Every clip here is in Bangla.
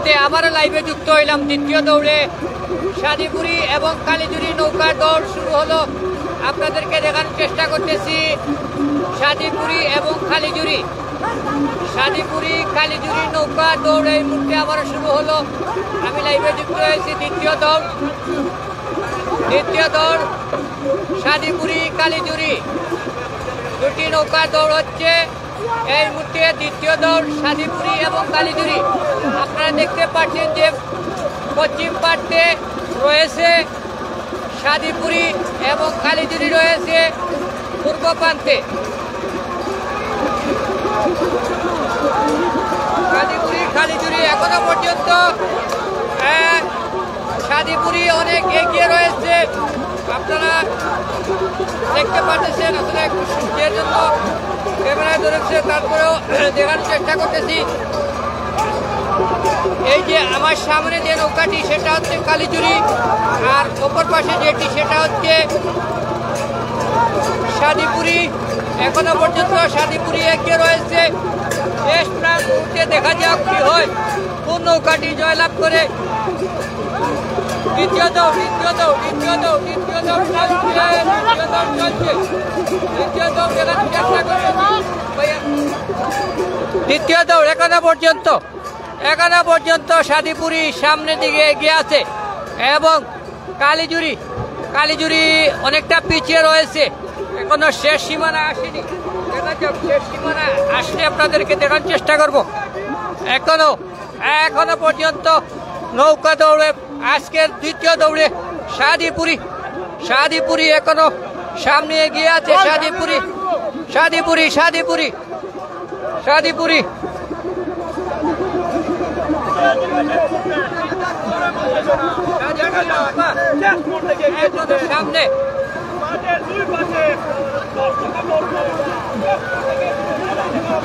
সাথে আবারও লাইভে যুক্ত হইলাম। দ্বিতীয় দৌড়ে শাদীপুরি এবং কালীজুরি নৌকার দৌড় শুরু হলো। আপনাদেরকে দেখানোর চেষ্টা করতেছি শাদীপুরি এবং কালীজুরি। শাদীপুরি কালীজুরি নৌকা দৌড় এই মুহূর্তে আবারও শুরু হলো। আমি লাইভে যুক্ত হয়েছি। দ্বিতীয় দৌড় শাদীপুরি কালীজুরি, দুটি নৌকা দৌড় হচ্ছে এই মুহূর্তে। দ্বিতীয় দৌড় শাদীপুরি এবং কালীজুরি। আপনারা দেখতে পাচ্ছেন যে পশ্চিম প্রান্তে রয়েছে শাদীপুরি এবং কালীজুরি রয়েছে পূর্ব প্রান্তে। শাদীপুরি কালীজুরি এখনো পর্যন্ত শাদীপুরি অনেক এগিয়ে রয়েছে। আপনারা দেখতে পাচ্ছেন। আসলে একটু সূর্যের জন্য ক্যামেরায় ধরেছে, তারপরেও দেখানোর চেষ্টা করতেছি। এই যে আমার সামনে যে নৌকাটি সেটা হচ্ছে কালীজুরি, আর অপর পাশে যেটি সেটা হচ্ছে শাদীপুরি। এখনো পর্যন্ত শাদীপুরি এগিয়ে রয়েছে। শেষ প্রাণ মুহূর্তে দেখা যাক কি হয়, কোন নৌকাটি জয়লাভ করে। দ্বিতীয় দৌড় এখনো পর্যন্ত শাদীপুরি সামনের দিকে এগিয়ে আছে এবং কালীজুরি অনেকটা পিছিয়ে রয়েছে। এখনো শেষ সীমানা আসেনি। শেষ সীমানা আসলে আপনাদেরকে দেখার চেষ্টা করব। এখনো পর্যন্ত নৌকা দৌড়ে আজকের দ্বিতীয় দৌড়ে শাদীপুরি এখনো সামনে এগিয়ে আছে। শাদীপুরি সামনে।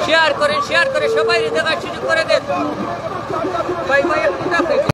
শেয়ার করে সবাই দেখার সুযোগ করে দেন।